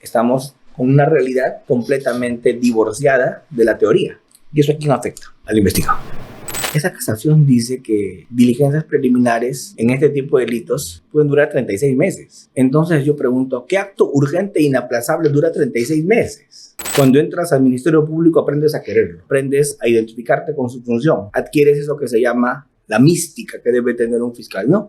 estamos con una realidad completamente divorciada de la teoría. ¿Y eso a quién afecta? Al investigador. Esa casación dice que diligencias preliminares en este tipo de delitos pueden durar 36 meses. Entonces yo pregunto, ¿qué acto urgente e inaplazable dura 36 meses? Cuando entras al Ministerio Público aprendes a quererlo, aprendes a identificarte con su función, adquieres eso que se llama la mística que debe tener un fiscal, ¿no?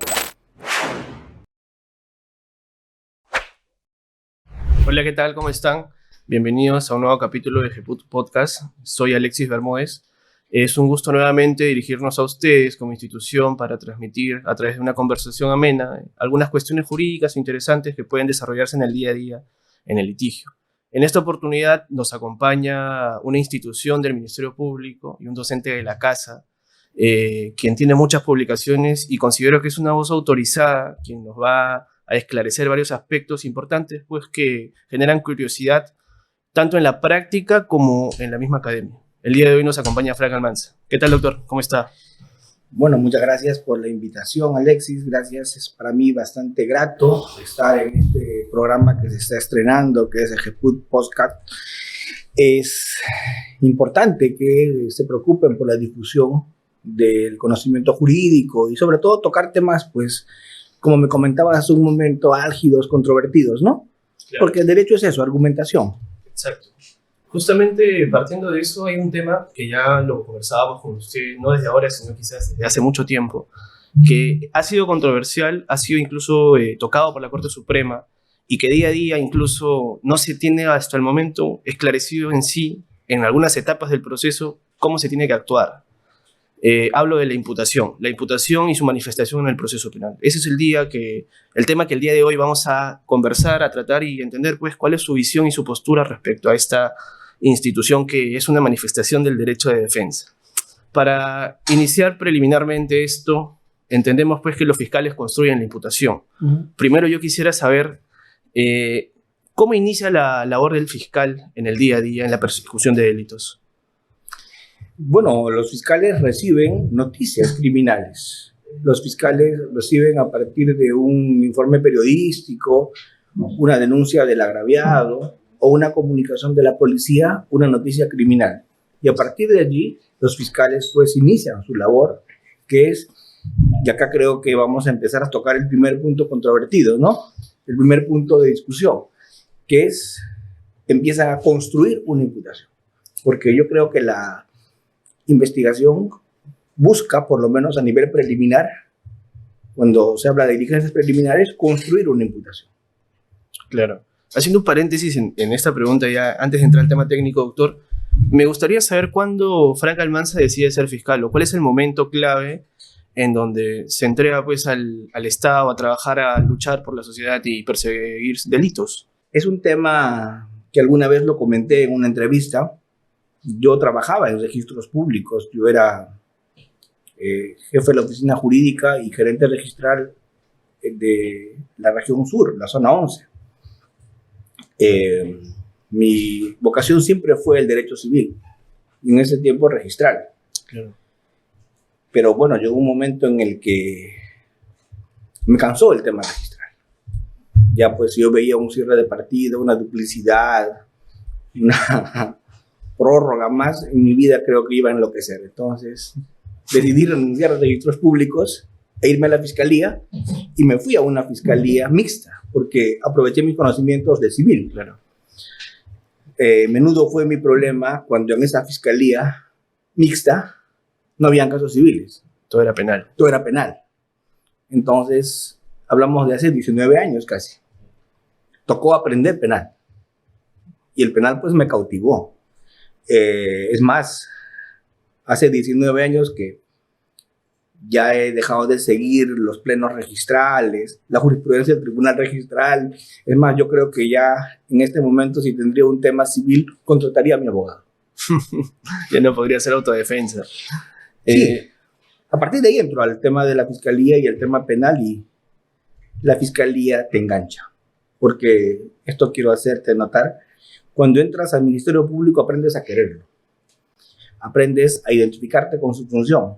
Hola, ¿qué tal? ¿Cómo están? Bienvenidos a un nuevo capítulo de GEPUT Podcast. Soy Alexis Bermúdez. Es un gusto nuevamente dirigirnos a ustedes como institución para transmitir a través de una conversación amena algunas cuestiones jurídicas interesantes que pueden desarrollarse en el día a día en el litigio. En esta oportunidad nos acompaña una institución del Ministerio Público y un docente de la casa, quien tiene muchas publicaciones y considero que es una voz autorizada, quien nos va a esclarecer varios aspectos importantes pues, que generan curiosidad tanto en la práctica como en la misma academia. El día de hoy nos acompaña Frank Almanza. ¿Qué tal, doctor? ¿Cómo está? Bueno, muchas gracias por la invitación, Alexis. Gracias, es para mí bastante grato estar en este programa que se está estrenando, que es el GEPUT Podcast. Es importante que se preocupen por la difusión del conocimiento jurídico y sobre todo tocar temas, pues, como me comentabas hace un momento, álgidos, controvertidos, ¿no? Claro. Porque el derecho es eso, argumentación. Exacto. Justamente partiendo de eso hay un tema que ya lo conversábamos con usted, no desde ahora, sino quizás desde hace mucho tiempo, que ha sido controversial, ha sido incluso tocado por la Corte Suprema y que día a día incluso no se tiene hasta el momento esclarecido en sí, en algunas etapas del proceso, cómo se tiene que actuar. Hablo de la imputación y su manifestación en el proceso penal. Ese es el tema que el día de hoy vamos a conversar, a tratar y entender pues, cuál es su visión y su postura respecto a esta institución que es una manifestación del derecho de defensa. Para iniciar preliminarmente esto, entendemos pues, que los fiscales construyen la imputación. Primero yo quisiera saber cómo inicia la labor del fiscal en el día a día en la persecución de delitos. Bueno, los fiscales reciben noticias criminales. Los fiscales reciben a partir de un informe periodístico, una denuncia del agraviado o una comunicación de la policía, una noticia criminal. Y a partir de allí, los fiscales pues inician su labor, que es, y acá creo que vamos a empezar a tocar el primer punto controvertido, ¿no? El primer punto de discusión, que es, empiezan a construir una imputación. Porque yo creo que la investigación busca, por lo menos a nivel preliminar, cuando se habla de diligencias preliminares, construir una imputación. Claro. Haciendo un paréntesis en esta pregunta, ya antes de entrar al tema técnico, doctor, me gustaría saber cuándo Frank Almanza decide ser fiscal, o cuál es el momento clave en donde se entrega pues, al Estado a trabajar, a luchar por la sociedad y perseguir delitos. Es un tema que alguna vez lo comenté en una entrevista. Yo trabajaba en registros públicos, yo era jefe de la oficina jurídica y gerente registral de la región sur, la zona 11. Mi vocación siempre fue el derecho civil y en ese tiempo registral. Claro. Pero bueno, llegó un momento en el que me cansó el tema registral. Ya pues yo veía un cierre de partido, una duplicidad, una prórroga más, en mi vida creo que iba a enloquecer. Entonces decidí renunciar a registros públicos e irme a la fiscalía y me fui a una fiscalía mixta porque aproveché mis conocimientos de civil. Claro. Menudo fue mi problema cuando en esa fiscalía mixta no habían casos civiles. Todo era penal. Todo era penal. Entonces hablamos de hace 19 años casi. Tocó aprender penal y el penal pues me cautivó. Es más, hace 19 años que ya he dejado de seguir los plenos registrales, la jurisprudencia del tribunal registral. Es más, yo creo que ya en este momento, si tendría un tema civil, contrataría a mi abogado. Ya no podría ser autodefensa. Sí, a partir de ahí entro al tema de la fiscalía y el tema penal y la fiscalía te engancha. Porque esto quiero hacerte notar. Cuando entras al Ministerio Público aprendes a quererlo. Aprendes a identificarte con su función.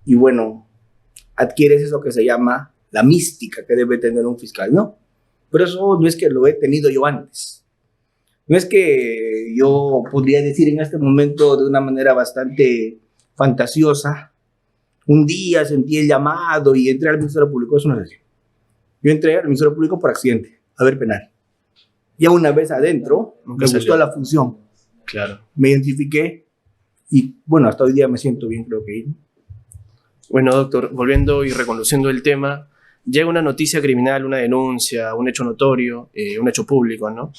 Y bueno, adquieres eso que se llama la mística que debe tener un fiscal, ¿no? Pero eso no es que lo he tenido yo antes. No es que yo podría decir en este momento de una manera bastante fantasiosa, un día sentí el llamado y entré al Ministerio Público. Eso no es así. Yo entré al Ministerio Público por accidente, a ver penal. Ya una vez adentro, Nunca me salió. gustó la función. Claro. Me identifiqué y, bueno, hasta hoy día me siento bien, creo que. Bueno, doctor, volviendo y reconociendo el tema, llega una noticia criminal, una denuncia, un hecho notorio, un hecho público, ¿no?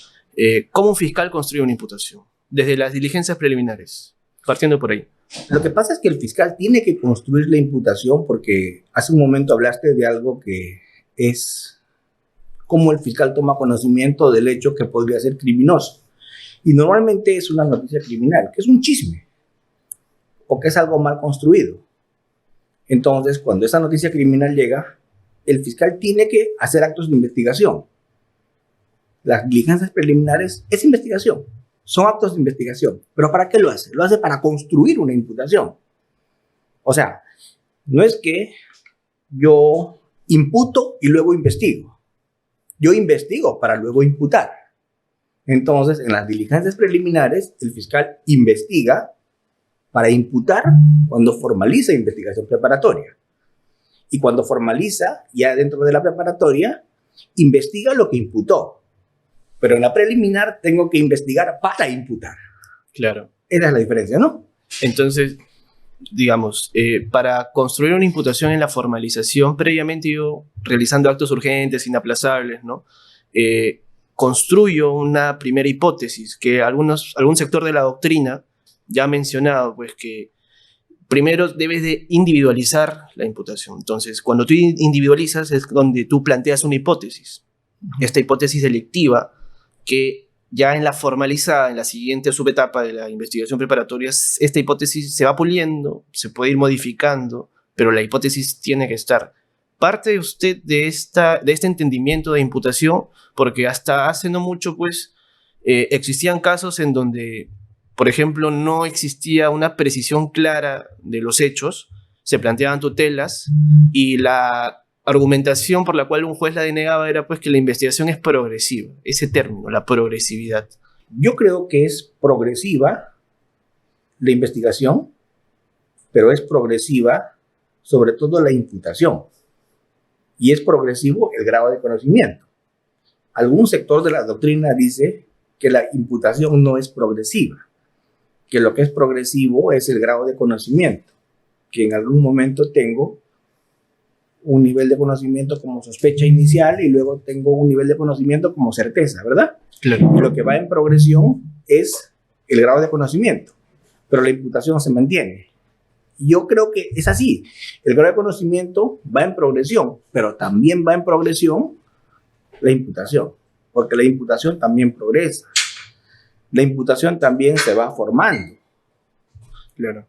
¿Cómo un fiscal construye una imputación? Desde las diligencias preliminares, partiendo por ahí. Lo que pasa es que el fiscal tiene que construir la imputación porque hace un momento hablaste de algo que es cómo el fiscal toma conocimiento del hecho que podría ser criminoso. Y normalmente es una noticia criminal, que es un chisme o que es algo mal construido. Entonces, cuando esa noticia criminal llega, el fiscal tiene que hacer actos de investigación. Las diligencias preliminares es investigación, son actos de investigación. ¿Pero para qué lo hace? Lo hace para construir una imputación. O sea, no es que yo imputo y luego investigo. Yo investigo para luego imputar. Entonces, en las diligencias preliminares, el fiscal investiga para imputar cuando formaliza investigación preparatoria. Y cuando formaliza, ya dentro de la preparatoria, investiga lo que imputó. Pero en la preliminar tengo que investigar para imputar. Claro. Esa es la diferencia, ¿no? Entonces, digamos, para construir una imputación en la formalización, previamente yo, realizando actos urgentes, inaplazables, ¿no? Construyo una primera hipótesis que algún sector de la doctrina ya ha mencionado, pues que primero debes de individualizar la imputación. Entonces, cuando tú individualizas es donde tú planteas una hipótesis. Esta hipótesis delictiva que ya en la formalizada, en la siguiente subetapa de la investigación preparatoria, esta hipótesis se va puliendo, se puede ir modificando, pero la hipótesis tiene que estar. Parte usted de este entendimiento de imputación, porque hasta hace no mucho, pues, existían casos en donde, por ejemplo, no existía una precisión clara de los hechos, se planteaban tutelas y la argumentación por la cual un juez la denegaba era pues que la investigación es progresiva, ese término, la progresividad. Yo creo que es progresiva la investigación, pero es progresiva sobre todo la imputación. Y es progresivo el grado de conocimiento. Algún sector de la doctrina dice que la imputación no es progresiva, que lo que es progresivo es el grado de conocimiento, que en algún momento tengo un nivel de conocimiento como sospecha inicial y luego tengo un nivel de conocimiento como certeza, ¿verdad? Claro. Y lo que va en progresión es el grado de conocimiento, pero la imputación se mantiene. Yo creo que es así. El grado de conocimiento va en progresión, pero también va en progresión la imputación, porque la imputación también progresa. La imputación también se va formando. Claro.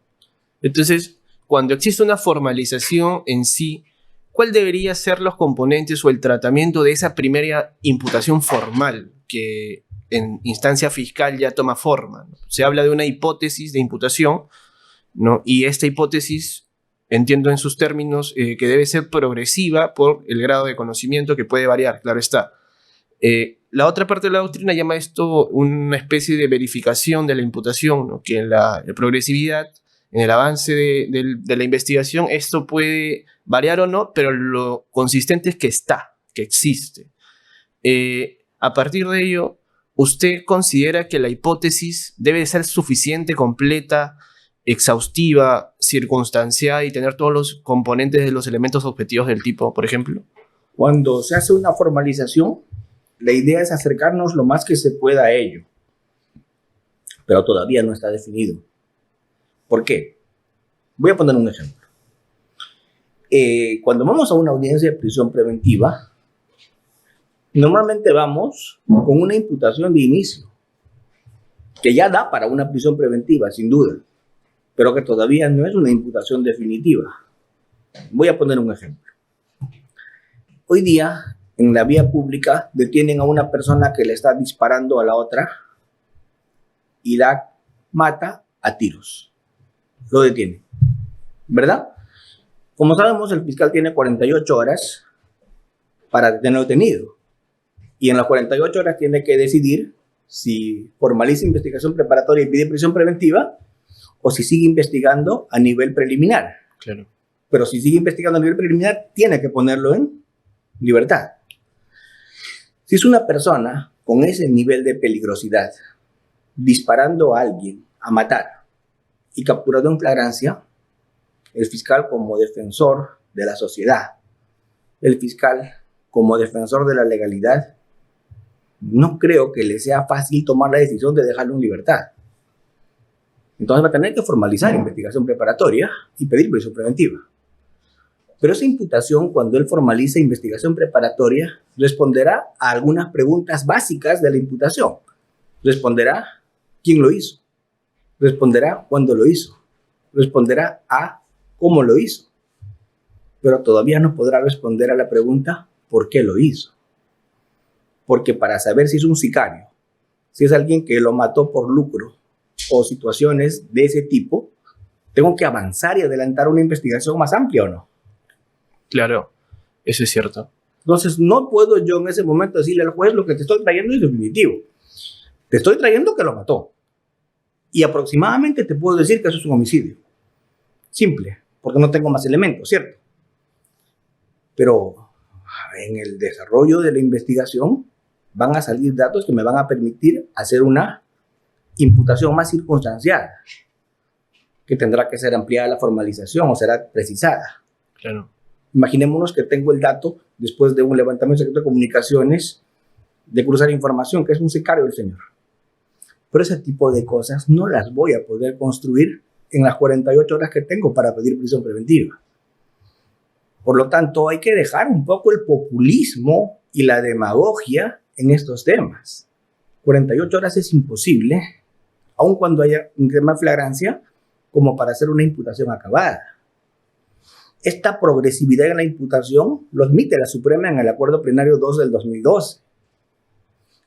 Entonces, cuando existe una formalización en sí, ¿cuál debería ser los componentes o el tratamiento de esa primera imputación formal que en instancia fiscal ya toma forma, ¿no? Se habla de una hipótesis de imputación, ¿no? Y esta hipótesis, entiendo en sus términos, que debe ser progresiva por el grado de conocimiento que puede variar, claro está. La otra parte de la doctrina llama esto una especie de verificación de la imputación, ¿no? Que en la progresividad, en el avance de la investigación, esto puede variar o no, pero lo consistente es que está, que existe. A partir de ello, ¿usted considera que la hipótesis debe ser suficiente, completa, exhaustiva, circunstanciada y tener todos los componentes de los elementos objetivos del tipo, por ejemplo? Cuando se hace una formalización, la idea es acercarnos lo más que se pueda a ello, pero todavía no está definido. ¿Por qué? Voy a poner un ejemplo. Cuando vamos a una audiencia de prisión preventiva, normalmente vamos con una imputación de inicio, que ya da para una prisión preventiva, sin duda, pero que todavía no es una imputación definitiva. Voy a poner un ejemplo. Hoy día, en la vía pública, detienen a una persona que le está disparando a la otra y la mata a tiros. Lo detiene, ¿verdad? Como sabemos, el fiscal tiene 48 horas para detenerlo detenido. Y en las 48 horas tiene que decidir si formaliza investigación preparatoria y pide prisión preventiva o si sigue investigando a nivel preliminar. Claro. Pero si sigue investigando a nivel preliminar, tiene que ponerlo en libertad. Si es una persona con ese nivel de peligrosidad, disparando a alguien a matar y capturado en flagrancia, el fiscal como defensor de la sociedad, el fiscal como defensor de la legalidad, no creo que le sea fácil tomar la decisión de dejarlo en libertad. Entonces va a tener que formalizar investigación preparatoria y pedir prisión preventiva. Pero esa imputación, cuando él formaliza investigación preparatoria, responderá a algunas preguntas básicas de la imputación. Responderá quién lo hizo. Responderá cuándo lo hizo. Responderá a cómo lo hizo. Pero todavía no podrá responder a la pregunta ¿por qué lo hizo? Porque para saber si es un sicario, si es alguien que lo mató por lucro o situaciones de ese tipo, tengo que avanzar y adelantar una investigación más amplia, ¿o no? Claro, eso es cierto. Entonces, no puedo yo en ese momento decirle al juez lo que te estoy trayendo es definitivo. Te estoy trayendo que lo mató. Y aproximadamente te puedo decir que eso es un homicidio. Simple, porque no tengo más elementos, ¿cierto? Pero en el desarrollo de la investigación van a salir datos que me van a permitir hacer una imputación más circunstancial, que tendrá que ser ampliada la formalización o será precisada. Claro. Imaginémonos que tengo el dato, después de un levantamiento secreto de comunicaciones, de cruzar información, que es un sicario del señor. Pero ese tipo de cosas no las voy a poder construir en las 48 horas que tengo para pedir prisión preventiva. Por lo tanto, hay que dejar un poco el populismo y la demagogia en estos temas. 48 horas es imposible, aun cuando haya un tema de flagrancia, como para hacer una imputación acabada. Esta progresividad en la imputación lo admite la Suprema en el Acuerdo Plenario 2 del 2012.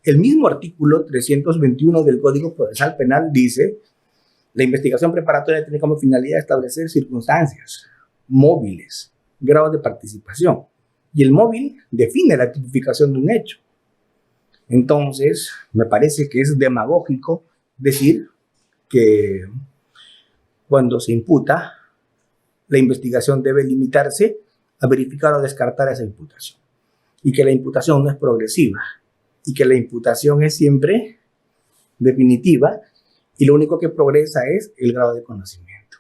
El mismo artículo 321 del Código Procesal Penal dice: la investigación preparatoria tiene como finalidad establecer circunstancias, móviles, grados de participación. Y el móvil define la tipificación de un hecho. Entonces, me parece que es demagógico decir que cuando se imputa, la investigación debe limitarse a verificar o descartar esa imputación. Y que la imputación no es progresiva. Y que la imputación es siempre definitiva. Y lo único que progresa es el grado de conocimiento.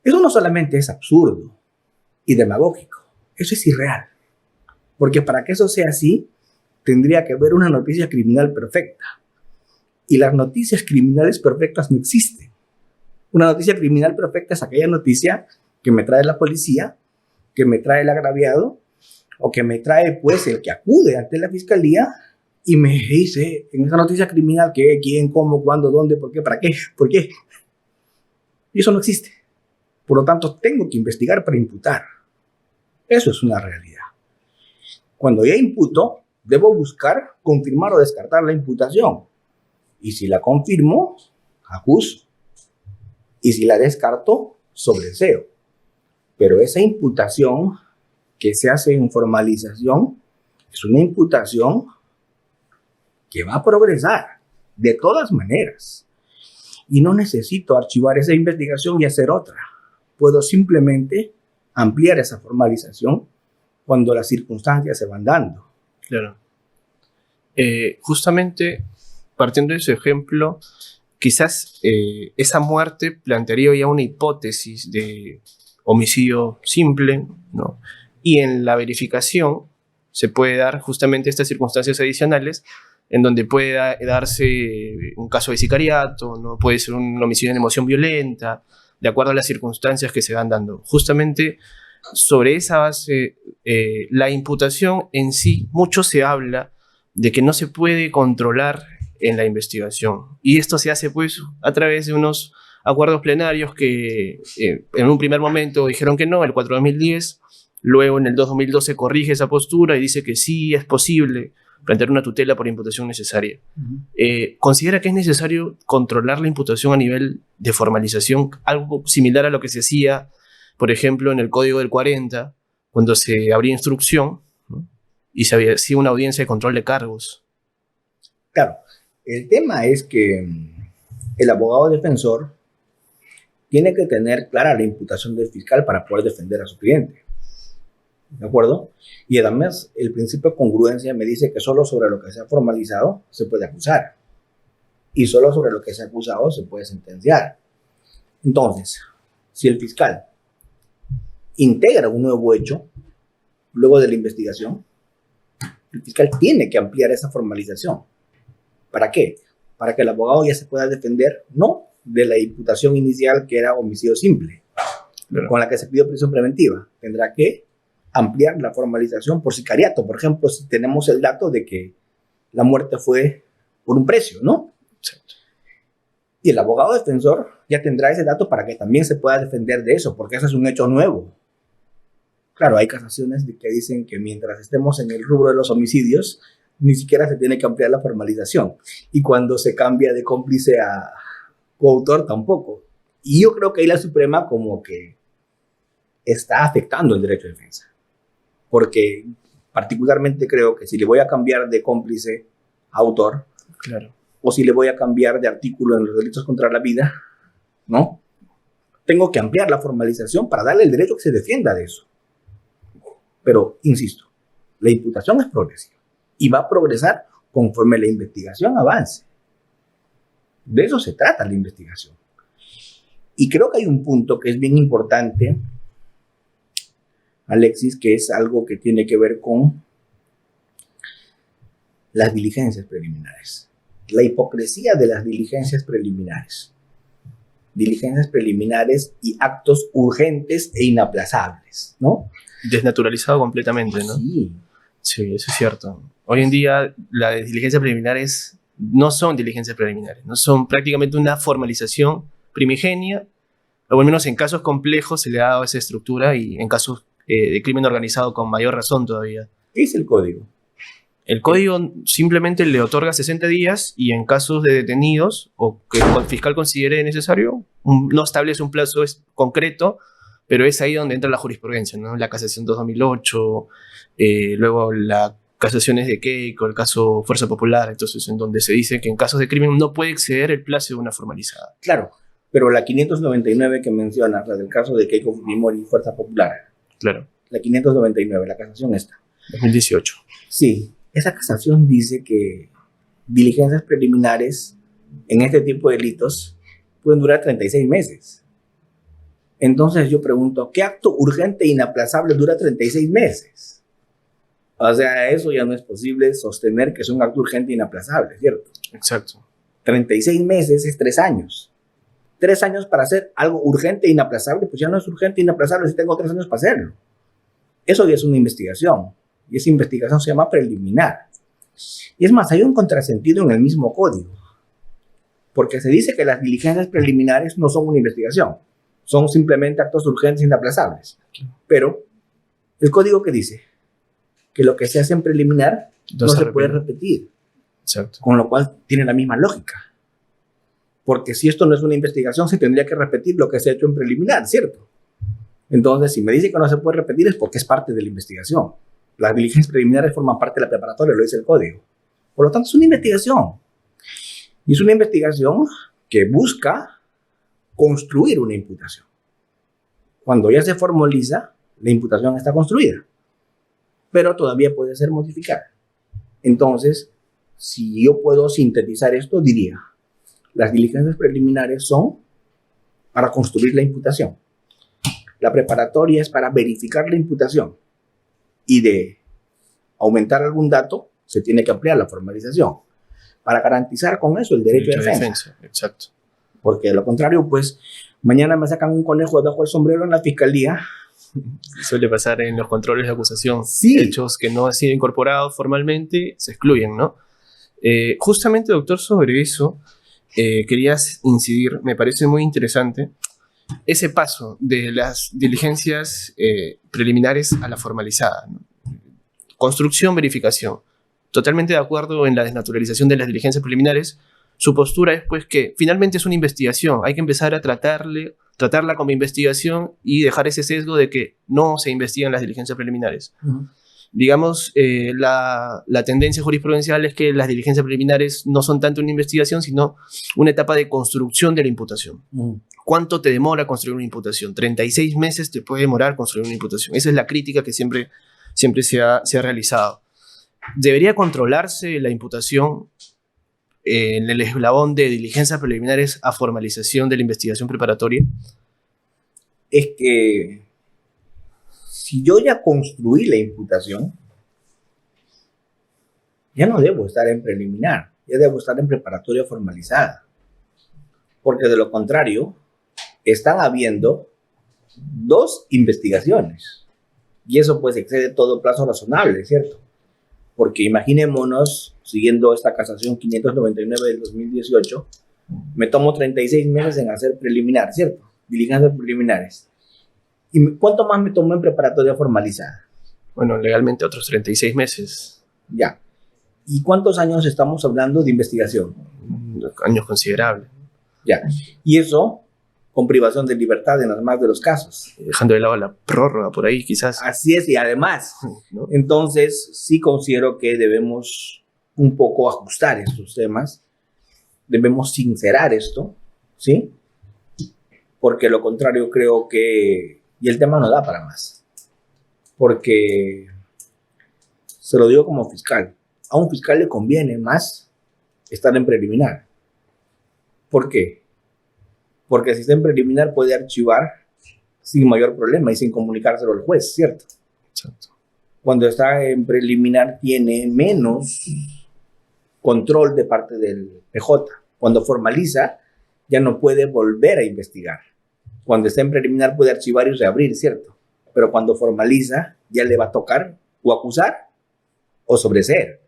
Eso no solamente es absurdo y demagógico. Eso es irreal. Porque para que eso sea así, tendría que haber una noticia criminal perfecta. Y las noticias criminales perfectas no existen. Una noticia criminal perfecta es aquella noticia que me trae la policía, que me trae el agraviado, o que me trae pues el que acude ante la fiscalía y me dice en esa noticia criminal qué, quién, cómo, cuándo, dónde, por qué, para qué, por qué. Y eso no existe. Por lo tanto, tengo que investigar para imputar. Eso es una realidad. Cuando ya imputo, debo buscar, confirmar o descartar la imputación. Y si la confirmo, acuso. Y si la descarto, sobreseo. Pero esa imputación que se hace en formalización es una imputación que va a progresar de todas maneras. Y no necesito archivar esa investigación y hacer otra. Puedo simplemente ampliar esa formalización cuando las circunstancias se van dando. Claro. Justamente, partiendo de su ejemplo, quizás esa muerte plantearía ya una hipótesis de homicidio simple, ¿no? Y en la verificación se puede dar justamente estas circunstancias adicionales en donde puede darse un caso de sicariato, ¿no? Puede ser un homicidio en emoción violenta, de acuerdo a las circunstancias que se van dando. Justamente sobre esa base, la imputación en sí, mucho se habla de que no se puede controlar en la investigación. Y esto se hace pues a través de unos acuerdos plenarios que en un primer momento dijeron que no, el 4/2010, luego en el 2012 corrige esa postura y dice que sí es posible plantear una tutela por imputación necesaria. ¿Considera que es necesario controlar la imputación a nivel de formalización, algo similar a lo que se hacía, por ejemplo, en el Código del 40, cuando se abría instrucción, ¿no? y se había sido una audiencia de control de cargos. Claro, el tema es que el abogado defensor tiene que tener clara la imputación del fiscal para poder defender a su cliente. ¿De acuerdo? Y además, el principio de congruencia me dice que solo sobre lo que se ha formalizado se puede acusar. Y solo sobre lo que se ha acusado se puede sentenciar. Entonces, si el fiscal integra un nuevo hecho, luego de la investigación, el fiscal tiene que ampliar esa formalización. ¿Para qué? Para que el abogado ya se pueda defender, no de la imputación inicial que era homicidio simple, con la que se pidió prisión preventiva. Tendrá que ampliar la formalización por sicariato. Por ejemplo, si tenemos el dato de que la muerte fue por un precio, ¿no? Exacto. Y el abogado defensor ya tendrá ese dato para que también se pueda defender de eso, porque eso es un hecho nuevo. Claro, hay casaciones que dicen que mientras estemos en el rubro de los homicidios, ni siquiera se tiene que ampliar la formalización. Y cuando se cambia de cómplice a coautor, tampoco. Y yo creo que ahí la Suprema como que está afectando el derecho de defensa. Porque particularmente creo que si le voy a cambiar de cómplice a autor, claro, o si le voy a cambiar de artículo en los delitos contra la vida, ¿no? Tengo que ampliar la formalización para darle el derecho a que se defienda de eso. Pero, insisto, la imputación es progresiva y va a progresar conforme la investigación avance. De eso se trata la investigación. Y creo que hay un punto que es bien importante, Alexis, que es algo que tiene que ver con las diligencias preliminares. La hipocresía de las diligencias preliminares. Diligencias preliminares y actos urgentes e inaplazables, ¿no? Desnaturalizado completamente, ¿no? Sí. Sí, eso es cierto. Hoy en día las diligencias preliminares no son diligencias preliminares, no son prácticamente una formalización primigenia, o al menos en casos complejos se le ha dado esa estructura y en casos de crimen organizado con mayor razón todavía. ¿Qué es el código? El código simplemente le otorga 60 días y en casos de detenidos o que el fiscal considere necesario, no establece un plazo concreto, pero es ahí donde entra la jurisprudencia, ¿no? La casación 2008, luego las casaciones de Keiko, el caso Fuerza Popular, entonces en donde se dice que en casos de crimen no puede exceder el plazo de una formalizada. Claro, pero la 599 que mencionas, la del caso de Keiko Fujimori y Fuerza Popular. Claro. La 599, la casación esta. 2018. Sí, esa casación dice que diligencias preliminares en este tipo de delitos pueden durar 36 meses. Entonces yo pregunto, ¿qué acto urgente e inaplazable dura 36 meses? O sea, eso ya no es posible sostener que es un acto urgente e inaplazable, ¿cierto? Exacto. 36 meses es 3 años. 3 años para hacer algo urgente e inaplazable, pues ya no es urgente e inaplazable si tengo 3 años para hacerlo. Eso ya es una investigación. Y esa investigación se llama preliminar. Y es más, hay un contrasentido en el mismo código. Porque se dice que las diligencias preliminares no son una investigación. Son simplemente actos urgentes e inaplazables. Pero el código que dice que lo que se hace en preliminar no se puede repetir. Exacto. Con lo cual tiene la misma lógica. Porque si esto no es una investigación, se tendría que repetir lo que se ha hecho en preliminar, ¿cierto? Entonces, si me dice que no se puede repetir es porque es parte de la investigación. Las diligencias preliminares forman parte de la preparatoria, lo dice el código. Por lo tanto, es una investigación. Y es una investigación que busca construir una imputación. Cuando ya se formaliza, la imputación está construida. Pero todavía puede ser modificada. Entonces, si yo puedo sintetizar esto, diría, las diligencias preliminares son para construir la imputación. La preparatoria es para verificar la imputación. Y de aumentar algún dato, se tiene que ampliar la formalización. Para garantizar con eso el derecho de defensa. Exacto. Porque de lo contrario, pues, mañana me sacan un conejo debajo del sombrero en la fiscalía. Suele pasar en los controles de acusación. Sí. Hechos que no han sido incorporados formalmente se excluyen, ¿no? Justamente, doctor, sobre eso querías incidir, me parece muy interesante, ese paso de las diligencias preliminares a la formalizada, ¿no? Construcción, verificación. Totalmente de acuerdo en la desnaturalización de las diligencias preliminares. Su postura es pues que finalmente es una investigación. Hay que empezar a tratarla como investigación y dejar ese sesgo de que no se investigan las diligencias preliminares. digamos, la tendencia jurisprudencial es que las diligencias preliminares no son tanto una investigación, sino una etapa de construcción de la imputación. ¿Cuánto te demora construir una imputación? 36 meses te puede demorar construir una imputación. Esa es la crítica que siempre se ha realizado. ¿Debería controlarse la imputación en el eslabón de diligencias preliminares a formalización de la investigación preparatoria? Es que si yo ya construí la imputación, ya no debo estar en preliminar, ya debo estar en preparatoria formalizada. Porque de lo contrario, están habiendo 2 investigaciones. Y eso pues excede todo plazo razonable, ¿cierto? Porque imaginémonos, siguiendo esta casación 599 del 2018, me tomo 36 meses en hacer preliminar, ¿cierto? Diligencias preliminares. ¿Y cuánto más me tomó en preparatoria formalizada? Bueno, legalmente otros 36 meses. Ya. ¿Y cuántos años estamos hablando de investigación? Años considerables. Ya. Y eso con privación de libertad en los más de los casos. Dejando de lado la prórroga por ahí, quizás. Así es, y además, ¿no? Entonces sí considero que debemos un poco ajustar estos temas, debemos sincerar esto, ¿sí? Porque lo contrario creo que, y el tema no da para más, porque se lo digo como fiscal, a un fiscal le conviene más estar en preliminar. ¿Por qué? Porque si está en preliminar puede archivar sin mayor problema y sin comunicárselo al juez, ¿cierto? Exacto. Cuando está en preliminar tiene menos control de parte del PJ. Cuando formaliza ya no puede volver a investigar. Cuando está en preliminar puede archivar y reabrir, ¿cierto? Pero cuando formaliza ya le va a tocar o acusar o sobreseer,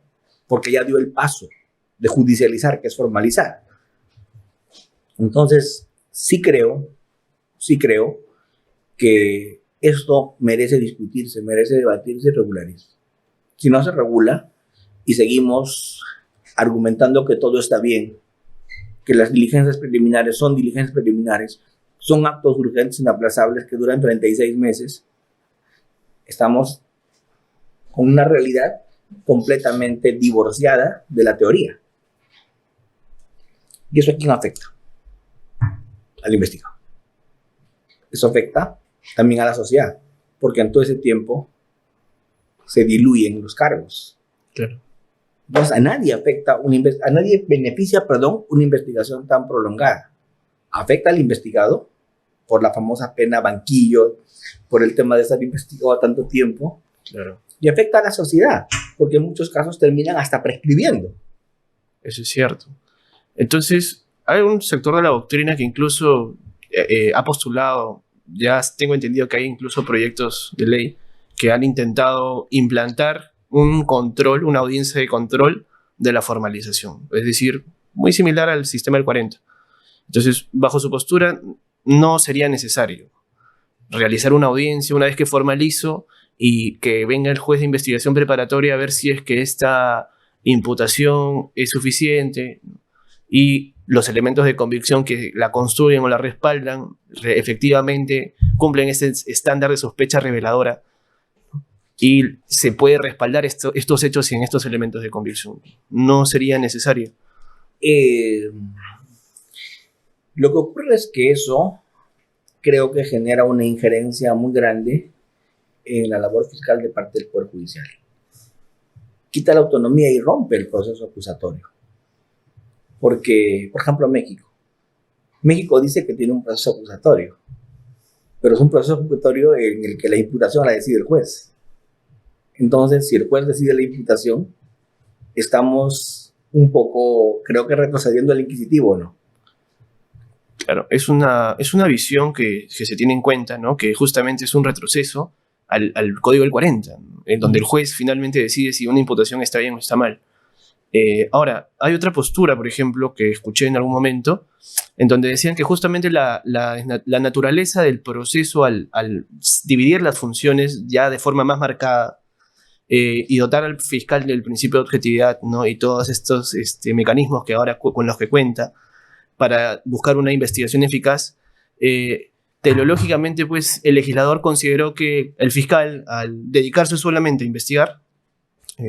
porque ya dio el paso de judicializar, que es formalizar. Entonces, sí creo que esto merece discutirse, merece debatirse y regularizarse. Si no se regula y seguimos argumentando que todo está bien, que las diligencias preliminares son diligencias preliminares, son actos urgentes inaplazables que duran 36 meses, estamos con una realidad completamente divorciada de la teoría. ¿Y eso a quién afecta? Al investigado. Eso afecta también a la sociedad, porque en todo ese tiempo se diluyen los cargos. Claro. Entonces, a nadie beneficia, una investigación tan prolongada. Afecta al investigado por la famosa pena banquillo, por el tema de estar investigado tanto tiempo. Claro. Y afecta a la sociedad, porque en muchos casos terminan hasta prescribiendo. Eso es cierto. Entonces, hay un sector de la doctrina que incluso ha postulado, ya tengo entendido que hay incluso proyectos de ley que han intentado implantar un control, una audiencia de control de la formalización. Es decir, muy similar al sistema del 40. Entonces, bajo su postura, no sería necesario realizar una audiencia una vez que formalizo y que venga el juez de investigación preparatoria a ver si es que esta imputación es suficiente y los elementos de convicción que la construyen o la respaldan efectivamente cumplen ese estándar de sospecha reveladora y se puede respaldar estos hechos en estos elementos de convicción. ¿No sería necesario? Lo que ocurre es que eso creo que genera una injerencia muy grande en la labor fiscal de parte del Poder Judicial. Quita la autonomía y rompe el proceso acusatorio. Porque, por ejemplo, México dice que tiene un proceso acusatorio, pero es un proceso acusatorio en el que la imputación la decide el juez. Entonces, si el juez decide la imputación, estamos un poco, creo que retrocediendo al inquisitivo, ¿no? Claro, es una visión que se tiene en cuenta, ¿no? Que justamente es un retroceso al Código del 40, ¿no? En donde el juez finalmente decide si una imputación está bien o está mal. Ahora, hay otra postura, por ejemplo, que escuché en algún momento, en donde decían que justamente la naturaleza del proceso al dividir las funciones ya de forma más marcada y dotar al fiscal del principio de objetividad, ¿no? Y todos estos mecanismos que ahora con los que cuenta para buscar una investigación eficaz, teleológicamente, pues, el legislador consideró que el fiscal, al dedicarse solamente a investigar,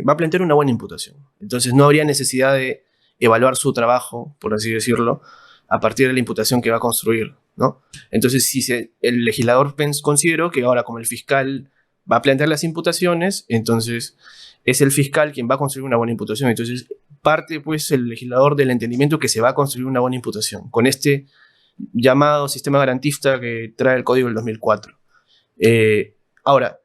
va a plantear una buena imputación. Entonces no habría necesidad de evaluar su trabajo, por así decirlo, a partir de la imputación que va a construir, ¿no? Entonces, el legislador consideró que ahora, como el fiscal va a plantear las imputaciones, entonces es el fiscal quien va a construir una buena imputación. Entonces, parte, pues, el legislador del entendimiento que se va a construir una buena imputación, con este llamado sistema garantista que trae el Código del 2004. Ahora,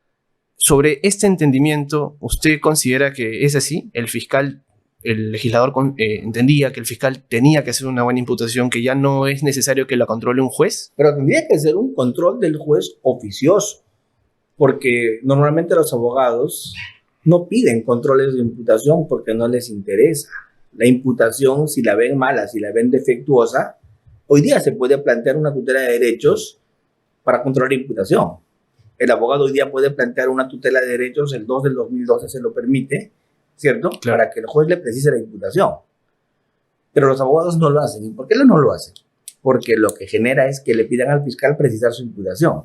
sobre este entendimiento, ¿usted considera que es así? El legislador entendía que el fiscal tenía que hacer una buena imputación, que ya no es necesario que la controle un juez. Pero tendría que ser un control del juez oficioso, porque normalmente los abogados no piden controles de imputación porque no les interesa. La imputación, si la ven mala, si la ven defectuosa, hoy día se puede plantear una tutela de derechos para controlar la imputación. El abogado hoy día puede plantear una tutela de derechos, el 2 del 2012 se lo permite, ¿cierto? Claro. Para que el juez le precise la imputación. Pero los abogados no lo hacen. ¿Y por qué no lo hacen? Porque lo que genera es que le pidan al fiscal precisar su imputación.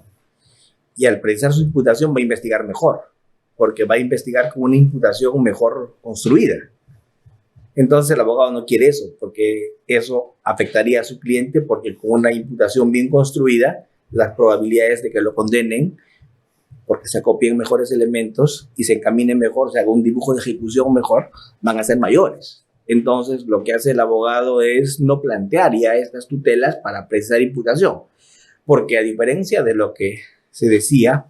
Y al precisar su imputación va a investigar mejor, porque va a investigar con una imputación mejor construida. Entonces el abogado no quiere eso, porque eso afectaría a su cliente, porque con una imputación bien construida, las probabilidades de que lo condenen, porque se copien mejores elementos y se encamine mejor, se haga un dibujo de ejecución mejor, van a ser mayores. Entonces, lo que hace el abogado es no plantear ya estas tutelas para precisar imputación, porque a diferencia de lo que se decía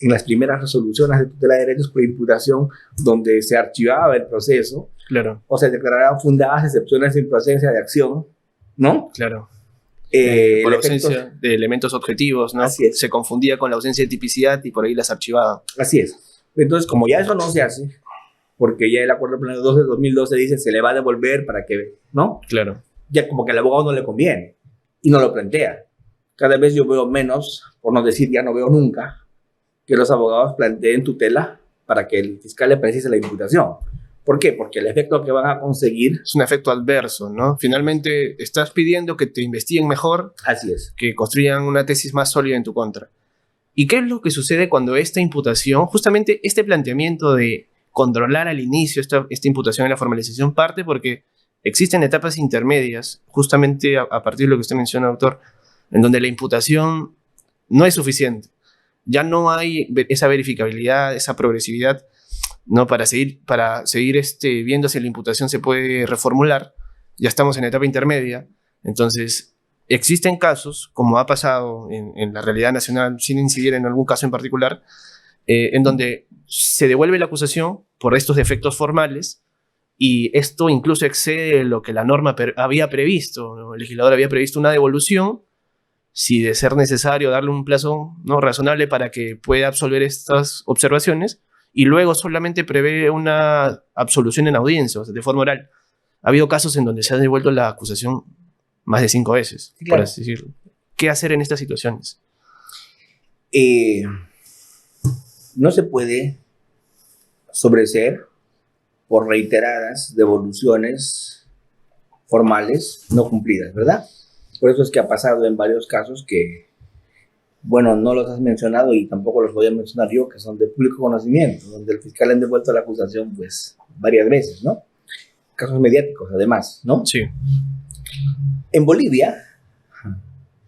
en las primeras resoluciones de tutela de derechos por imputación, donde se archivaba el proceso, claro, o se declaraban fundadas excepciones de improcedencia de acción, ¿no? Claro. Por la ausencia de elementos objetivos, ¿no? Así es. Se confundía con la ausencia de tipicidad y por ahí las archivaba. Así es. Entonces, como ya eso no se hace, porque ya el acuerdo pleno 12 de 2012 dice se le va a devolver para que, ¿no? Claro. Ya como que al abogado no le conviene y no lo plantea. Cada vez yo veo menos, por no decir ya no veo nunca, que los abogados planteen tutela para que el fiscal le precise la imputación. ¿Por qué? Porque el efecto que van a conseguir es un efecto adverso, ¿no? Finalmente estás pidiendo que te investiguen mejor. Así es. Que construyan una tesis más sólida en tu contra. ¿Y qué es lo que sucede cuando esta imputación, justamente este planteamiento de controlar al inicio esta imputación en la formalización parte porque existen etapas intermedias, justamente a partir de lo que usted menciona, doctor, en donde la imputación no es suficiente. Ya no hay esa verificabilidad, esa progresividad, ¿no? Para seguir viendo si la imputación se puede reformular. Ya estamos en etapa intermedia. Entonces, existen casos, como ha pasado en la realidad nacional, sin incidir en algún caso en particular, en donde se devuelve la acusación por estos defectos formales y esto incluso excede lo que la norma había previsto, ¿no? El legislador había previsto una devolución, si de ser necesario darle un plazo, ¿no?, razonable para que pueda absolver estas observaciones, y luego solamente prevé una absolución en audiencia, o sea, de forma oral. Ha habido casos en donde se ha devuelto la acusación más de 5 veces, sí, claro, por así decirlo. ¿Qué hacer en estas situaciones? No se puede sobreseer por reiteradas devoluciones formales no cumplidas, ¿verdad? Por eso es que ha pasado en varios casos que, bueno, no los has mencionado y tampoco los voy a mencionar yo, que son de público conocimiento, donde el fiscal ha devuelto la acusación, pues, varias veces, ¿no? Casos mediáticos, además, ¿no? Sí. En Bolivia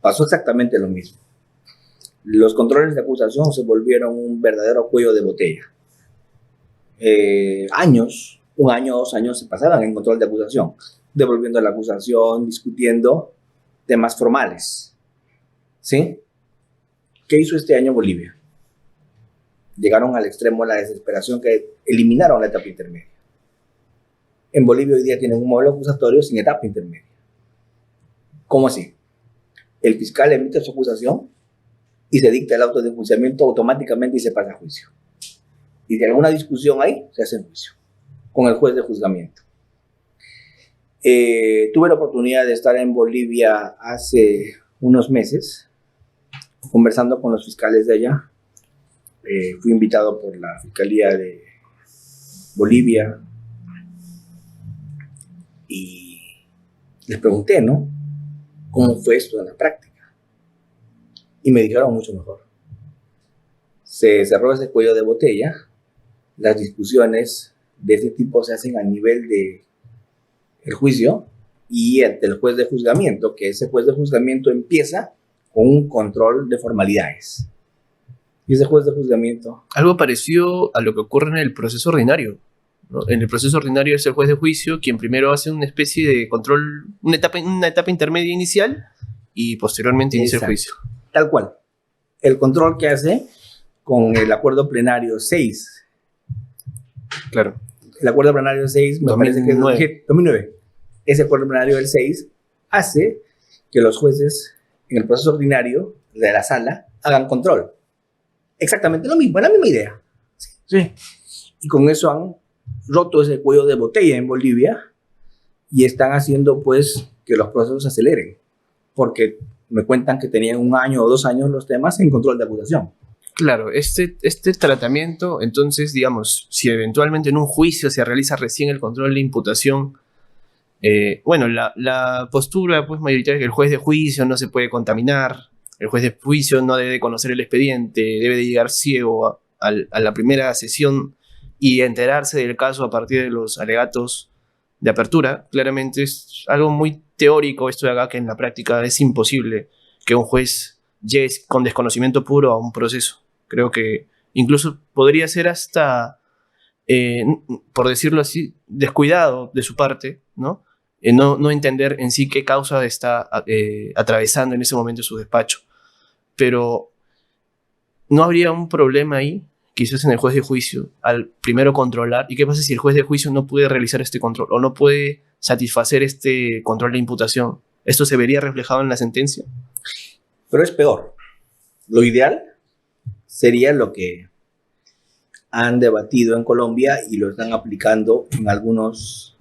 pasó exactamente lo mismo. Los controles de acusación se volvieron un verdadero cuello de botella. Un año, 2 años se pasaban en control de acusación, devolviendo la acusación, discutiendo temas formales. ¿Sí? ¿Qué hizo este año Bolivia? Llegaron al extremo de la desesperación que eliminaron la etapa intermedia. En Bolivia hoy día tienen un modelo acusatorio sin etapa intermedia. ¿Cómo así? El fiscal emite su acusación y se dicta el auto de enjuiciamiento automáticamente y se pasa a juicio. Y si hay alguna discusión ahí, se hace juicio con el juez de juzgamiento. Tuve la oportunidad de estar en Bolivia hace unos meses conversando con los fiscales de allá. Fui invitado por la Fiscalía de Bolivia y les pregunté, ¿no?, ¿cómo fue esto en la práctica? Y me dijeron mucho mejor. Se cerró ese cuello de botella. Las discusiones de ese tipo se hacen a nivel de el juicio y ante el juez de juzgamiento, que ese juez de juzgamiento empieza con un control de formalidades. Y ese juez de juzgamiento... Algo parecido a lo que ocurre en el proceso ordinario, ¿no? En el proceso ordinario es el juez de juicio quien primero hace una especie de control, una etapa intermedia inicial y posteriormente inicia el juicio. Tal cual. El control que hace con el acuerdo plenario 6. Claro. El acuerdo plenario 6 me 2009. parece que es 2009. Ese acuerdo plenario del 6 hace que los jueces en el proceso ordinario de la sala hagan control. Exactamente lo mismo, es la misma idea. Sí. Y con eso han roto ese cuello de botella en Bolivia y están haciendo pues que los procesos se aceleren, porque me cuentan que tenían 1 año o 2 años los temas en control de acusación. Claro, este tratamiento, entonces, digamos, si eventualmente en un juicio se realiza recién el control de imputación, bueno, la postura pues mayoritaria es que el juez de juicio no se puede contaminar, el juez de juicio no debe conocer el expediente, debe de llegar ciego a la primera sesión y enterarse del caso a partir de los alegatos de apertura. Claramente es algo muy teórico esto de acá, que en la práctica es imposible que un juez llegue con desconocimiento puro a un proceso. Creo que incluso podría ser hasta, por decirlo así, descuidado de su parte, ¿no? No entender en sí qué causa está atravesando en ese momento su despacho. Pero ¿no habría un problema ahí, quizás en el juez de juicio, al primero controlar? ¿Y qué pasa si el juez de juicio no puede realizar este control o no puede satisfacer este control de imputación? ¿Esto se vería reflejado en la sentencia? Pero es peor. Lo ideal sería lo que han debatido en Colombia y lo están aplicando en algunos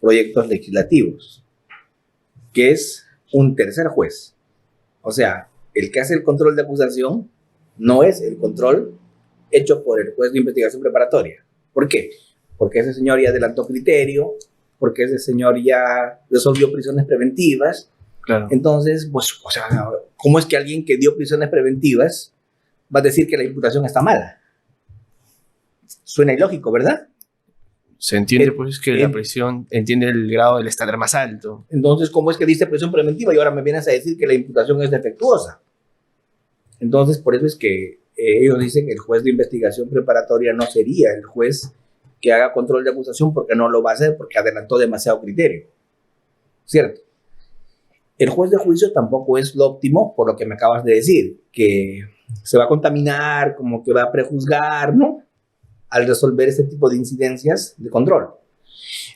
proyectos legislativos, que es un tercer juez. O sea, el que hace el control de acusación no es el control hecho por el juez de investigación preparatoria. ¿Por qué? Porque ese señor ya adelantó criterio, porque ese señor ya resolvió prisiones preventivas. Claro. Entonces, pues, o sea, ¿cómo es que alguien que dio prisiones preventivas va a decir que la imputación está mala? Suena ilógico, ¿verdad? Se entiende pues que la prisión entiende el grado del estándar más alto. Entonces, ¿cómo es que diste prisión preventiva y ahora me vienes a decir que la imputación es defectuosa? Entonces, por eso es que ellos dicen que el juez de investigación preparatoria no sería el juez que haga control de acusación, porque no lo va a hacer, porque adelantó demasiado criterio. ¿Cierto? El juez de juicio tampoco es lo óptimo, por lo que me acabas de decir, que se va a contaminar, como que va a prejuzgar, ¿no?, al resolver este tipo de incidencias de control.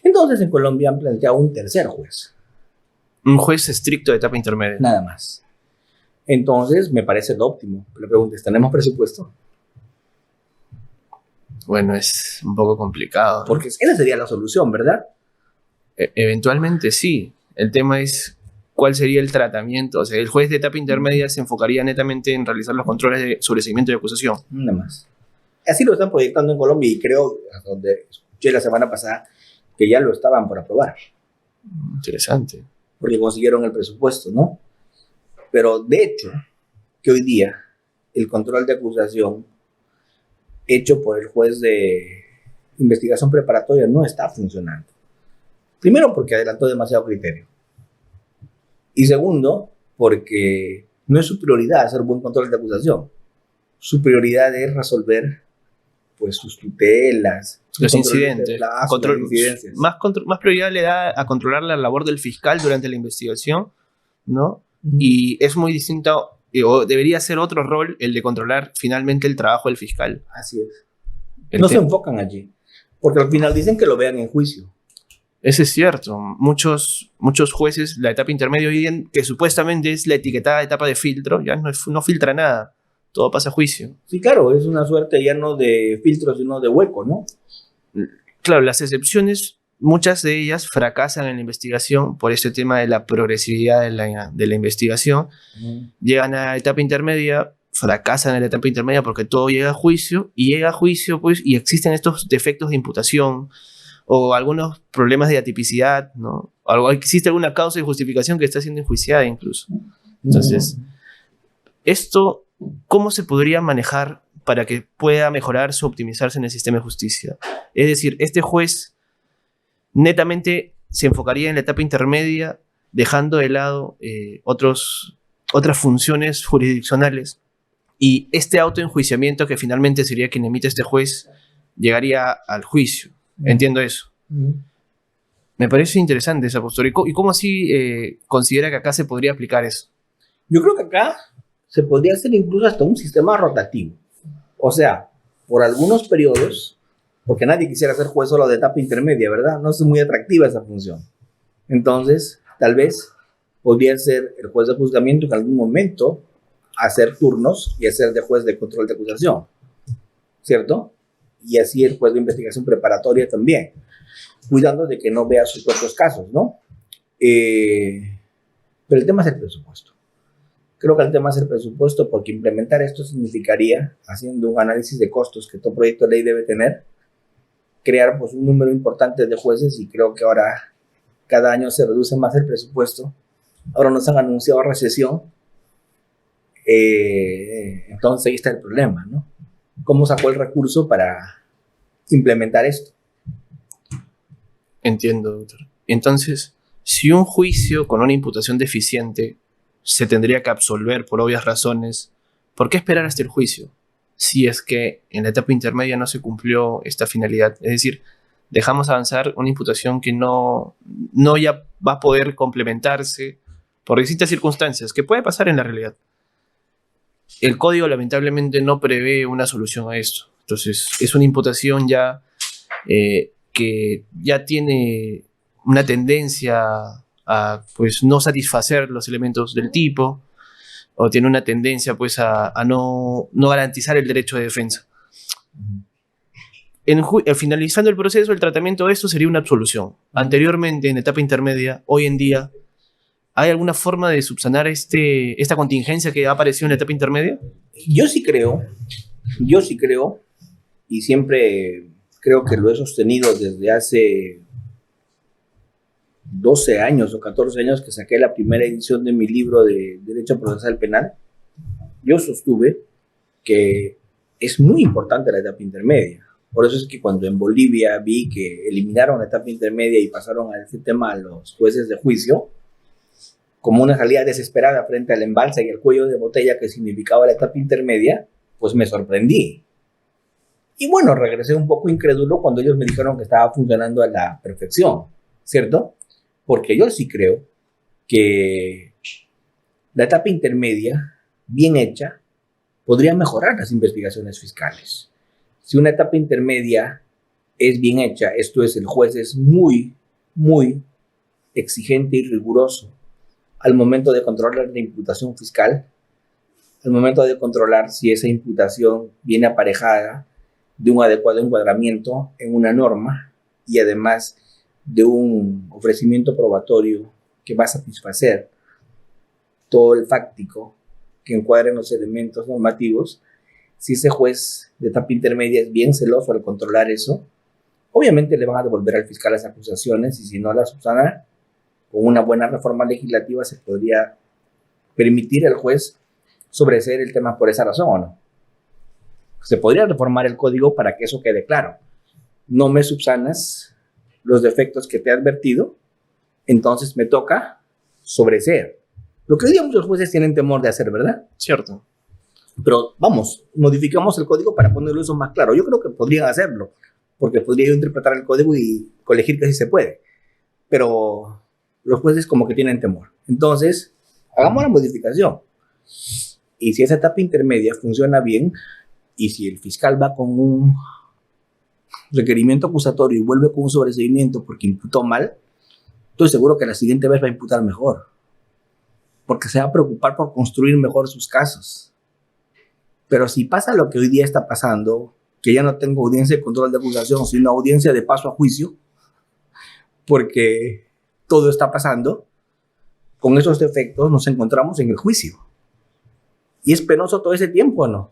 Entonces, en Colombia han planteado un tercer juez. Un juez estricto de etapa intermedia. Nada más. Entonces, me parece lo óptimo. La pregunta es, ¿tenemos presupuesto? Bueno, es un poco complicado, ¿no? Porque esa sería la solución, ¿verdad? Eventualmente sí. El tema es cuál sería el tratamiento. O sea, el juez de etapa intermedia se enfocaría netamente en realizar los controles de sobreseimiento y acusación. Nada más. Así lo están proyectando en Colombia y creo, donde escuché la semana pasada, que ya lo estaban por aprobar. Interesante. Porque consiguieron el presupuesto, ¿no? Pero de hecho, que hoy día el control de acusación hecho por el juez de investigación preparatoria no está funcionando. Primero, porque adelantó demasiado criterio. Y segundo, porque no es su prioridad hacer buen control de acusación. Su prioridad es resolver pues sus tutelas, los incidentes. Incidencias. Más prioridad le da a controlar la labor del fiscal durante la investigación, ¿no? Y es muy distinto, o debería ser otro rol el de controlar finalmente el trabajo del fiscal. Así es. No se enfocan allí, porque al final dicen que lo vean en juicio. Eso es cierto. Muchos jueces, la etapa intermedia hoy día, que supuestamente es la etiquetada etapa de filtro, ya no filtra nada. Todo pasa a juicio. Sí, claro, es una suerte ya no de filtro, sino de hueco, ¿no? Claro, las excepciones, muchas de ellas fracasan en la investigación por este tema de la progresividad de la investigación. Llegan a la etapa intermedia, fracasan en la etapa intermedia porque todo llega a juicio, pues, y existen estos defectos de imputación o algunos problemas de atipicidad, ¿no? Existe alguna causa de justificación que está siendo enjuiciada incluso. Entonces, ¿Esto cómo se podría manejar para que pueda mejorarse o optimizarse en el sistema de justicia? Es decir, este juez netamente se enfocaría en la etapa intermedia, dejando de lado otras funciones jurisdiccionales, y este autoenjuiciamiento, que finalmente sería quien emite este juez, llegaría al juicio. Entiendo eso. Me parece interesante esa postura. ¿Y cómo así considera que acá se podría aplicar eso? Yo creo que acá se podría hacer incluso hasta un sistema rotativo. O sea, por algunos periodos, porque nadie quisiera ser juez solo de etapa intermedia, ¿verdad? No es muy atractiva esa función. Entonces, tal vez podría ser el juez de juzgamiento en algún momento hacer turnos y hacer de juez de control de acusación, ¿cierto? Y así el juez de investigación preparatoria también, cuidando de que no vea sus propios casos, ¿no? Pero el tema es el presupuesto. Creo que el tema es el presupuesto, porque implementar esto significaría, haciendo un análisis de costos que todo proyecto de ley debe tener, crear pues un número importante de jueces, y creo que ahora cada año se reduce más el presupuesto. Ahora nos han anunciado recesión, entonces ahí está el problema, ¿no? ¿Cómo sacó el recurso para implementar esto? Entiendo, doctor. Entonces, si un juicio con una imputación deficiente se tendría que absolver por obvias razones, ¿por qué esperar hasta el juicio si es que en la etapa intermedia no se cumplió esta finalidad? Es decir, dejamos avanzar una imputación que no ya va a poder complementarse por distintas circunstancias, que puede pasar en la realidad. El código lamentablemente no prevé una solución a esto. Entonces, es una imputación ya que ya tiene una tendencia a pues, no satisfacer los elementos del tipo, o tiene una tendencia pues, a no garantizar el derecho de defensa. Finalizando el proceso, el tratamiento de esto sería una absolución. Anteriormente, en etapa intermedia, hoy en día, ¿hay alguna forma de subsanar esta contingencia que ha aparecido en la etapa intermedia? Yo sí creo, y siempre creo que lo he sostenido desde hace 12 años o 14 años que saqué la primera edición de mi libro de Derecho Procesal Penal. Yo sostuve que es muy importante la etapa intermedia. Por eso es que cuando en Bolivia vi que eliminaron la etapa intermedia y pasaron a este tema a los jueces de juicio, como una salida desesperada frente al embalse y el cuello de botella que significaba la etapa intermedia, pues me sorprendí. Y bueno, regresé un poco incrédulo cuando ellos me dijeron que estaba funcionando a la perfección, ¿cierto? Porque yo sí creo que la etapa intermedia, bien hecha, podría mejorar las investigaciones fiscales. Si una etapa intermedia es bien hecha, esto es, el juez es muy, muy exigente y riguroso al momento de controlar la imputación fiscal, al momento de controlar si esa imputación viene aparejada de un adecuado encuadramiento en una norma y además de un ofrecimiento probatorio que va a satisfacer todo el fáctico que encuadre en los elementos normativos. Si ese juez de etapa intermedia es bien celoso al controlar eso, obviamente le van a devolver al fiscal las acusaciones, y si no las subsana, con una buena reforma legislativa se podría permitir al juez sobreseer el tema por esa razón, ¿o no? Se podría reformar el código para que eso quede claro. No me subsanas los defectos que te he advertido, entonces me toca sobreseer. Lo que hoy día muchos jueces tienen temor de hacer, ¿verdad? Cierto. Pero vamos, modificamos el código para ponerlo eso más claro. Yo creo que podrían hacerlo, porque podría yo interpretar el código y colegir que sí se puede. Pero los jueces como que tienen temor. Entonces, hagamos la modificación. Y si esa etapa intermedia funciona bien, y si el fiscal va con un requerimiento acusatorio y vuelve con un sobreseimiento porque imputó mal, estoy seguro que la siguiente vez va a imputar mejor, porque se va a preocupar por construir mejor sus casos. Pero si pasa lo que hoy día está pasando, que ya no tengo audiencia de control de acusación, sino audiencia de paso a juicio, porque todo está pasando, con esos defectos nos encontramos en el juicio. Y es penoso todo ese tiempo, ¿no?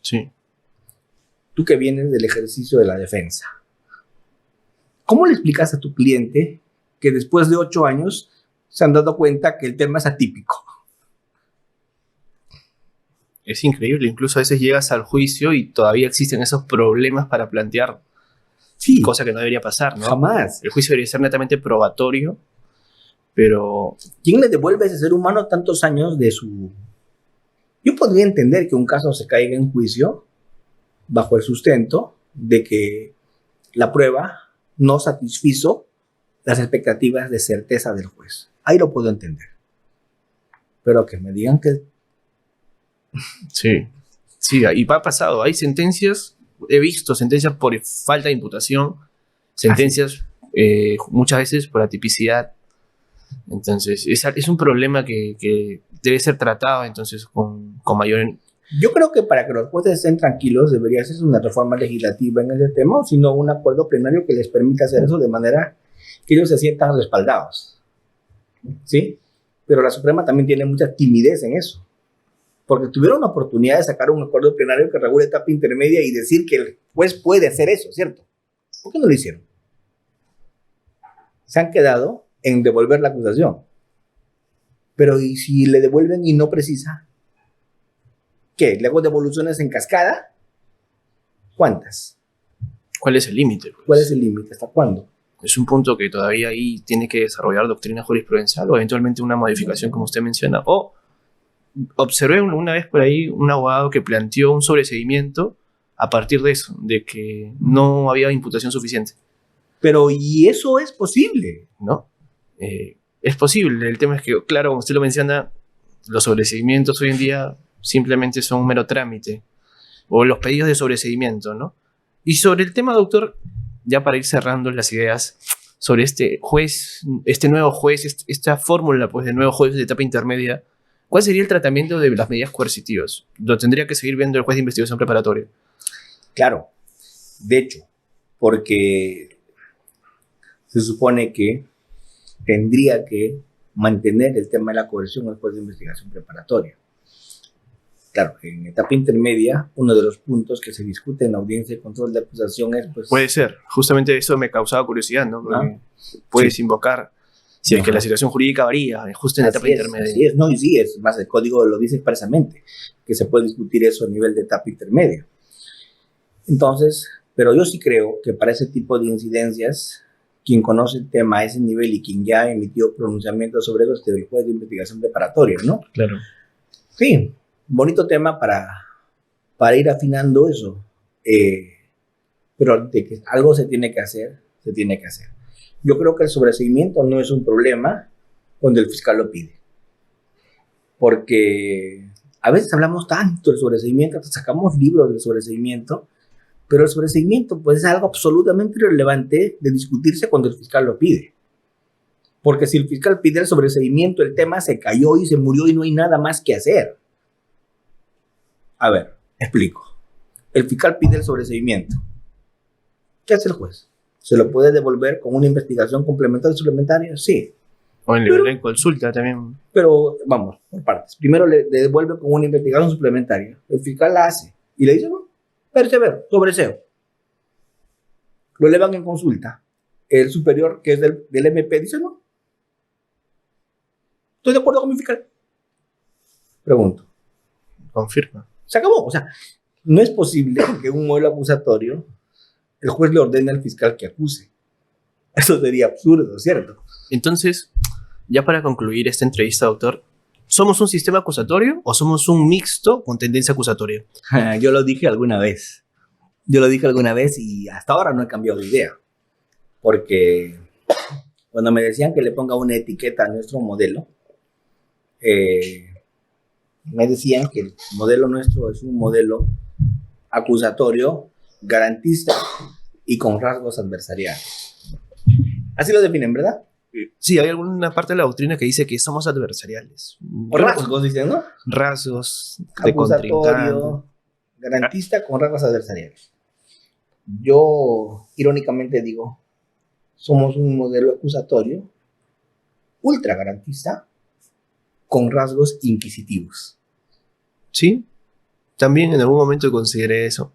Sí. Tú que vienes del ejercicio de la defensa, ¿cómo le explicas a tu cliente que después de 8 años se han dado cuenta que el tema es atípico? Es increíble, incluso a veces llegas al juicio y todavía existen esos problemas para plantear, Sí, cosa que no debería pasar, ¿no? jamás. El juicio debería ser netamente probatorio, pero ¿Quién le devuelve a ese ser humano tantos años de su... Yo podría entender que un caso se caiga en juicio bajo el sustento de que la prueba no satisfizo las expectativas de certeza del juez. Ahí lo puedo entender. Pero que me digan que... sí, sí, y ha pasado. Hay sentencias, he visto sentencias por falta de imputación, sentencias muchas veces por atipicidad. Entonces, es un problema que debe ser tratado entonces con mayor... Yo creo que para que los jueces estén tranquilos debería ser una reforma legislativa en ese tema, o sino un acuerdo plenario que les permita hacer eso de manera que ellos se sientan respaldados. ¿Sí? Pero la Suprema también tiene mucha timidez en eso, porque tuvieron la oportunidad de sacar un acuerdo plenario que regule etapa intermedia y decir que el juez puede hacer eso, ¿cierto? ¿Por qué no lo hicieron? Se han quedado en devolver la acusación. Pero ¿y si le devuelven y no precisa? ¿Qué? ¿Le hago devoluciones en cascada? ¿Cuántas? ¿Cuál es el límite? Pues? ¿Cuál es el límite? ¿Hasta cuándo? Es un punto que todavía ahí tiene que desarrollar doctrina jurisprudencial o eventualmente una modificación como usted menciona. O observé una vez por ahí un abogado que planteó un sobreseimiento a partir de eso, de que no había imputación suficiente. Pero ¿y eso es posible? ¿No? Es posible. El tema es que, claro, como usted lo menciona, los sobreseimientos hoy en día simplemente son un mero trámite. O los pedidos de sobreseimiento, ¿no? Y sobre el tema, doctor, ya para ir cerrando las ideas sobre este juez, este nuevo juez, esta fórmula pues, de nuevo juez de etapa intermedia, ¿cuál sería el tratamiento de las medidas coercitivas? Lo tendría que seguir viendo el juez de investigación preparatoria. Claro, de hecho, porque se supone que tendría que mantener el tema de la coerción el juez de investigación preparatoria. Claro, en etapa intermedia, uno de los puntos que se discute en la audiencia de control de acusación es... Pues, puede ser, justamente eso me causaba curiosidad, ¿no? Porque puedes invocar, si es que la situación jurídica varía, justo en la etapa intermedia. Así es, no, y sí, es más, el código lo dice expresamente, que se puede discutir eso a nivel de etapa intermedia. Entonces, pero yo sí creo que para ese tipo de incidencias, quien conoce el tema a ese nivel y quien ya emitió pronunciamientos sobre eso es el juez de investigación preparatoria, ¿no? Claro. Sí, bonito tema para ir afinando eso. Pero de que algo se tiene que hacer, se tiene que hacer. Yo creo que el sobreseimiento no es un problema cuando el fiscal lo pide. Porque a veces hablamos tanto del sobreseimiento, hasta sacamos libros del sobreseimiento, pero el sobreseimiento pues, es algo absolutamente irrelevante de discutirse cuando el fiscal lo pide. Porque si el fiscal pide el sobreseimiento, el tema se cayó y se murió y no hay nada más que hacer. A ver, explico. El fiscal pide el sobreseimiento. ¿Qué hace el juez? ¿Se lo puede devolver con una investigación complementaria y suplementaria? Sí. O en consulta también. Pero vamos, por partes. Primero le devuelve con una investigación suplementaria. El fiscal la hace y le dice, no, persevero, sobreseo. Lo elevan en consulta. El superior, que es del MP, dice, no. Estoy de acuerdo con mi fiscal. Pregunto. Confirma. Se acabó. O sea, no es posible que un modelo acusatorio el juez le ordene al fiscal que acuse. Eso sería absurdo, ¿cierto? Entonces, ya para concluir esta entrevista, doctor, ¿somos un sistema acusatorio o somos un mixto con tendencia acusatoria? Yo lo dije alguna vez. Y hasta ahora no he cambiado de idea. Porque cuando me decían que le ponga una etiqueta a nuestro modelo, me decían que el modelo nuestro es un modelo acusatorio, garantista y con rasgos adversariales. Así lo definen, ¿verdad? Sí, hay alguna parte de la doctrina que dice que somos adversariales. O rasgos, dicen, ¿no? Rasgos de contrincante. Acusatorio, garantista con rasgos adversariales. Yo, irónicamente digo, somos un modelo acusatorio ultra garantista con rasgos inquisitivos. Sí, también en algún momento consideré eso.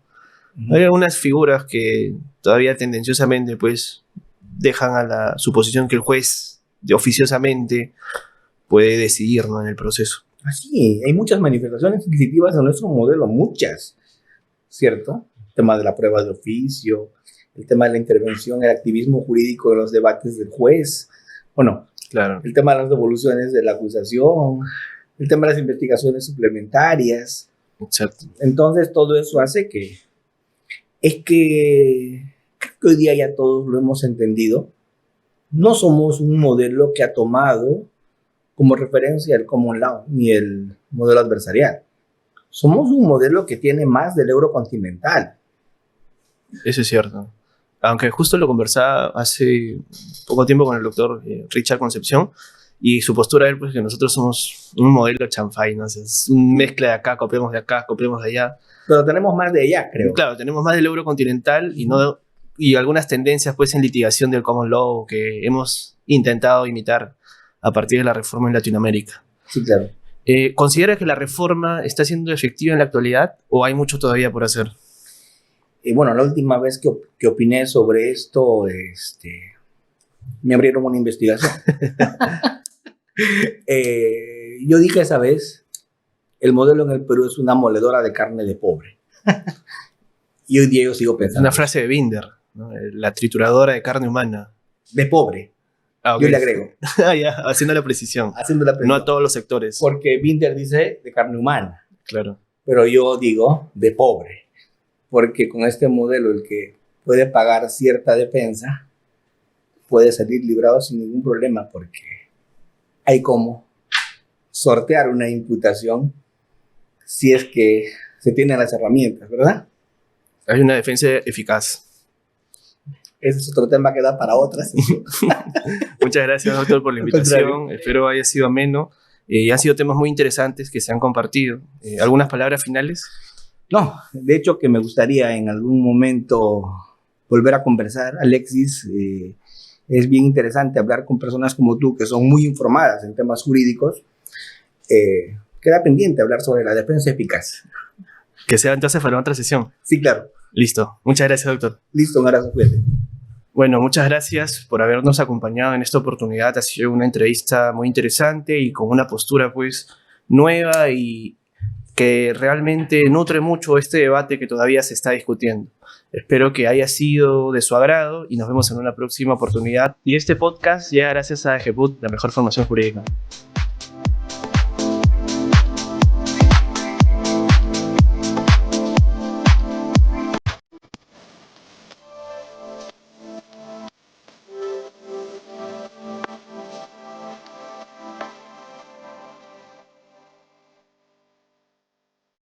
Hay algunas figuras que todavía tendenciosamente pues dejan a la suposición que el juez oficiosamente puede decidir, ¿no?, en el proceso. Así, hay muchas manifestaciones inquisitivas en nuestro modelo, muchas, ¿cierto? El tema de la prueba de oficio, el tema de la intervención, el activismo jurídico de los debates del juez, bueno, Claro, el tema de las devoluciones de la acusación, el tema de las investigaciones suplementarias. exacto. Entonces, todo eso hace que, es que creo que hoy día ya todos lo hemos entendido. No somos un modelo que ha tomado como referencia el common law ni el modelo adversarial. Somos un modelo que tiene más del eurocontinental. Eso es cierto. Aunque justo lo conversaba hace poco tiempo con el doctor Richard Concepción, y su postura es pues, que nosotros somos un modelo chanfai, ¿no? O sea, es una mezcla de acá, copiamos de allá. Pero tenemos más de ella, creo. Claro, tenemos más del eurocontinental y algunas tendencias pues, en litigación del common law que hemos intentado imitar a partir de la reforma en Latinoamérica. Sí, claro. ¿Considera que la reforma está siendo efectiva en la actualidad o hay mucho todavía por hacer? Bueno, la última vez que opiné sobre esto, me abrieron una investigación. Yo dije esa vez, el modelo en el Perú es una moledora de carne de pobre. Y hoy día yo sigo Es pensando. una frase de Binder, ¿no? La trituradora de carne humana. De pobre, Ah, ok. yo le agrego, Ah, ya, haciendo la precisión. haciendo la No pregunta. a todos los sectores. Porque Binder dice de carne humana, Claro. pero yo digo de pobre. Porque con este modelo el que puede pagar cierta defensa puede salir librado sin ningún problema porque hay como sortear una imputación si es que se tienen las herramientas, ¿verdad? Hay una defensa eficaz. Ese es otro tema que da para otras. Muchas gracias, doctor, por la Al invitación. contrario. Espero haya sido ameno. Y han sido temas muy interesantes que se han compartido. ¿Algunas palabras finales? No, de hecho que me gustaría en algún momento volver a conversar, Alexis. Es bien interesante hablar con personas como tú que son muy informadas en temas jurídicos. Queda pendiente hablar sobre la defensa eficaz. Que sea entonces para otra sesión. Sí, claro. Listo. Muchas gracias, doctor. Listo, un abrazo, cuídate. Bueno, muchas gracias por habernos acompañado en esta oportunidad. Ha sido una entrevista muy interesante y con una postura pues nueva y que realmente nutre mucho este debate que todavía se está discutiendo. Espero que haya sido de su agrado y nos vemos en una próxima oportunidad. Y este podcast llega gracias a EGEPUT, la mejor formación jurídica.